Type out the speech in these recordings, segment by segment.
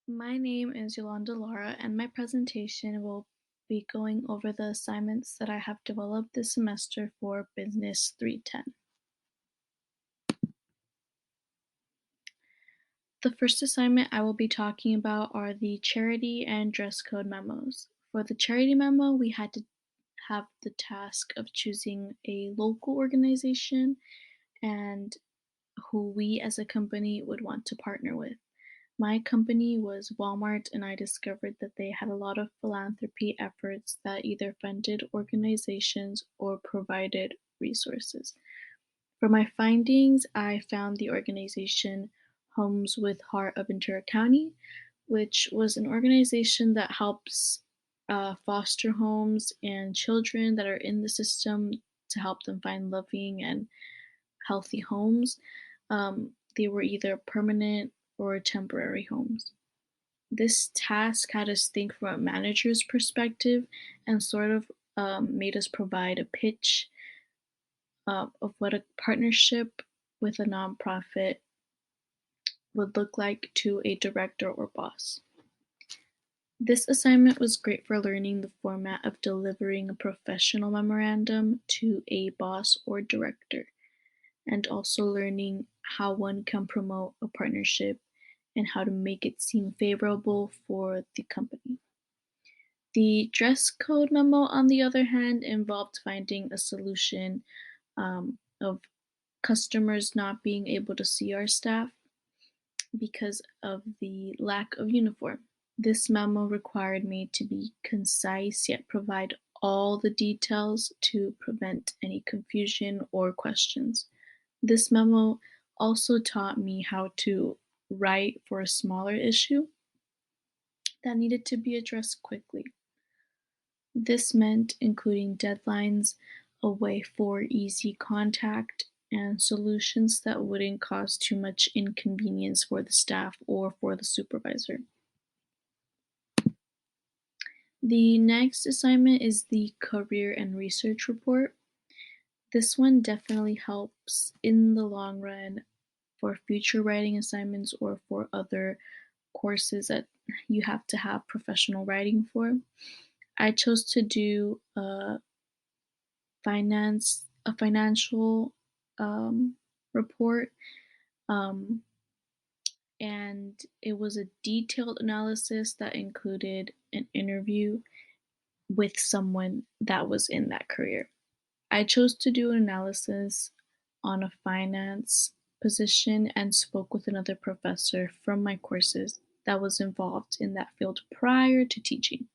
My name is Yolanda Lara, and my presentation will be going over the assignments that I have developed this semester for Business 310. The first assignment I will be talking about are the charity and dress code memos. For the charity memo, we had to have the task of choosing a local organization and who we as a company would want to partner with. My company was Walmart, and I discovered that they had a lot of philanthropy efforts that either funded organizations or provided resources. For my findings, I found the organization Homes with Heart of Ventura County, which was an organization that helps foster homes and children that are in the system to help them find loving and healthy homes. They were either permanent or temporary homes. This task had us think from a manager's perspective and sort of made us provide a pitch of what a partnership with a nonprofit would look like to a director or boss. This assignment was great for learning the format of delivering a professional memorandum to a boss or director, and also learning how one can promote a partnership and how to make it seem favorable for the company. The dress code memo, on the other hand, involved finding a solution of customers not being able to see our staff because of the lack of uniform. This memo required me to be concise yet provide all the details to prevent any confusion or questions. This memo also taught me how to write for a smaller issue that needed to be addressed quickly. This meant including deadlines, a way for easy contact, and solutions that wouldn't cause too much inconvenience for the staff or for the supervisor. The next assignment is the career and research report. This one definitely helps in the long run for future writing assignments or for other courses that you have to have professional writing for. I chose to do a financial report, um, and it was a detailed analysis that included an interview with someone that was in that career. I chose to do an analysis on a finance position and spoke with another professor from my courses that was involved in that field prior to teaching.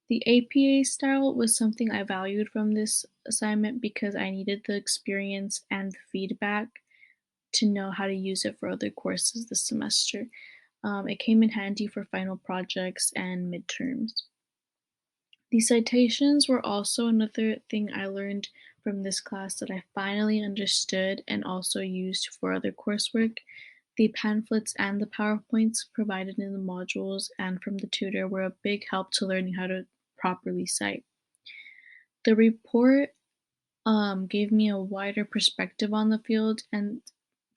The APA style was something I valued from this assignment because I needed the experience and the feedback to know how to use it for other courses this semester. It came in handy for final projects and midterms. The citations were also another thing I learned from this class that I finally understood and also used for other coursework. The pamphlets and the PowerPoints provided in the modules and from the tutor were a big help to learning how to properly cite. The report gave me a wider perspective on the field and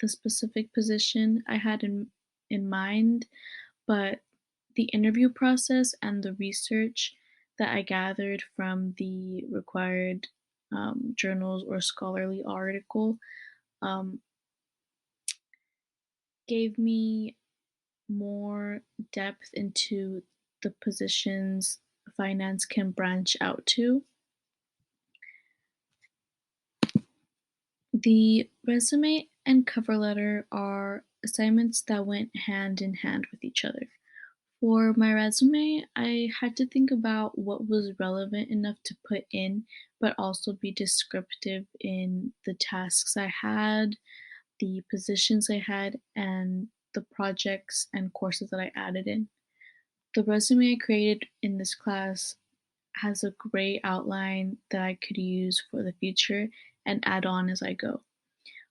the specific position I had in mind, but the interview process and the research that I gathered from the required journals or scholarly article um, gave me more depth into the positions finance can branch out to. The resume and cover letter are assignments that went hand in hand with each other. For my resume, I had to think about what was relevant enough to put in, but also be descriptive in the tasks I had, the positions I had, and the projects and courses that I added in. The resume I created in this class has a great outline that I could use for the future and add on as I go.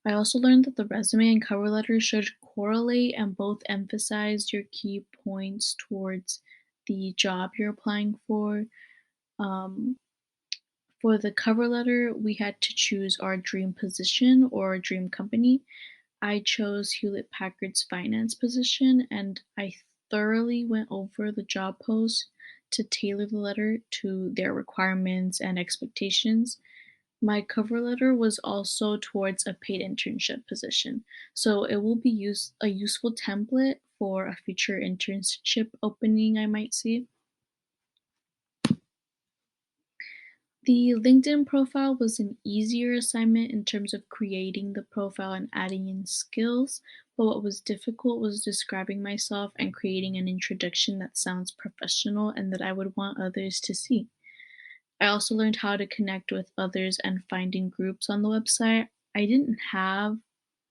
I also learned that the resume and cover letter should correlate and both emphasize your key points towards the job you're applying for. Um, for the cover letter, we had to choose our dream position or our dream company. I chose Hewlett Packard's finance position, and thoroughly went over the job post to tailor the letter to their requirements and expectations. My cover letter was also towards a paid internship position, so it will be a useful template for a future internship opening I might see. The LinkedIn profile was an easier assignment in terms of creating the profile and adding in skills, but what was difficult was describing myself and creating an introduction that sounds professional and that I would want others to see. I also learned how to connect with others and finding groups on the website. I didn't have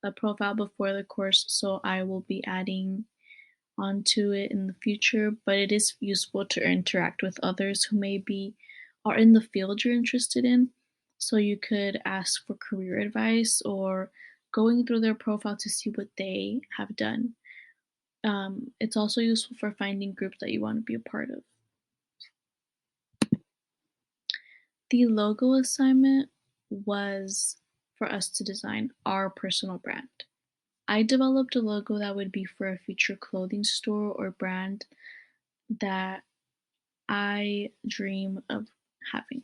a profile before the course, so I will be adding onto it in the future, but it is useful to interact with others who maybe are in the field you're interested in. So you could ask for career advice or going through their profile to see what they have done. It's also useful for finding groups that you want to be a part of. The logo assignment was for us to design our personal brand. I developed a logo that would be for a future clothing store or brand that I dream of having.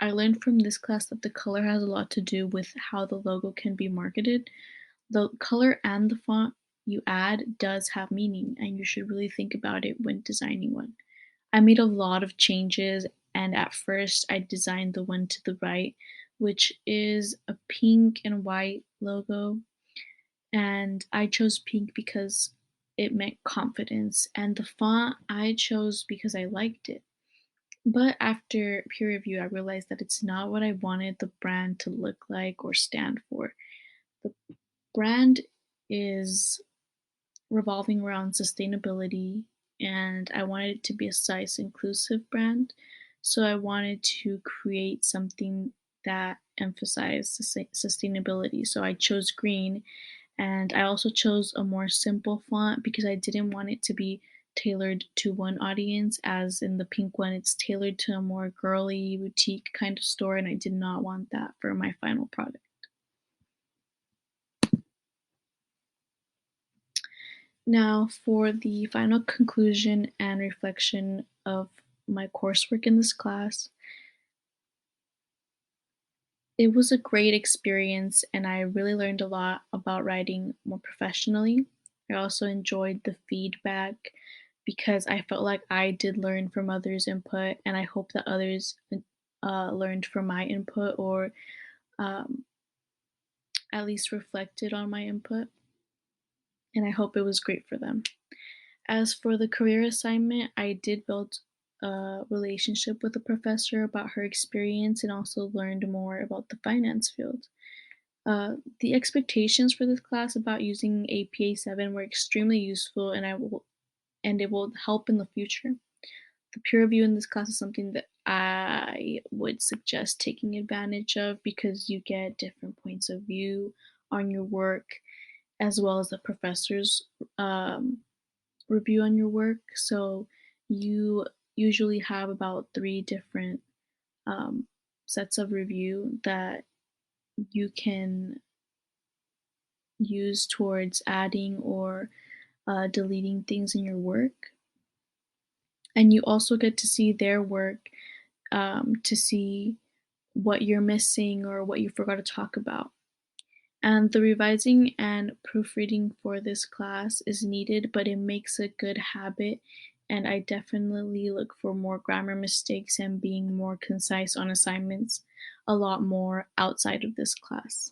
I learned from this class that the color has a lot to do with how the logo can be marketed. The color and the font you add does have meaning, and you should really think about it when designing one. I made a lot of changes, and at first, I designed the one to the right, which is a pink and white logo. And I chose pink because it meant confidence, and the font I chose because I liked it. But after peer review, I realized that it's not what I wanted the brand to look like or stand for. The brand is revolving around sustainability, and I wanted it to be a size inclusive brand. So I wanted to create something that emphasized sustainability. So I chose green, and I also chose a more simple font because I didn't want it to be tailored to one audience, as in the pink one, it's tailored to a more girly boutique kind of store, and I did not want that for my final product. Now, for the final conclusion and reflection of my coursework in this class, it was a great experience and I really learned a lot about writing more professionally. I also enjoyed the feedback because I felt like I did learn from others' input, and I hope that others learned from my input or um, at least reflected on my input, and I hope it was great for them. As for the career assignment, I did build a relationship with the professor about her experience and also learned more about the finance field. The expectations for this class about using APA 7 were extremely useful, and it will help in the future. The peer review in this class is something that I would suggest taking advantage of because you get different points of view on your work as well as the professor's um, review on your work. So you usually have about three different um, sets of review that you can use towards adding or deleting things in your work. And you also get to see their work to see what you're missing or what you forgot to talk about. And the revising and proofreading for this class is needed, but it makes a good habit. And I definitely look for more grammar mistakes and being more concise on assignments a lot more outside of this class.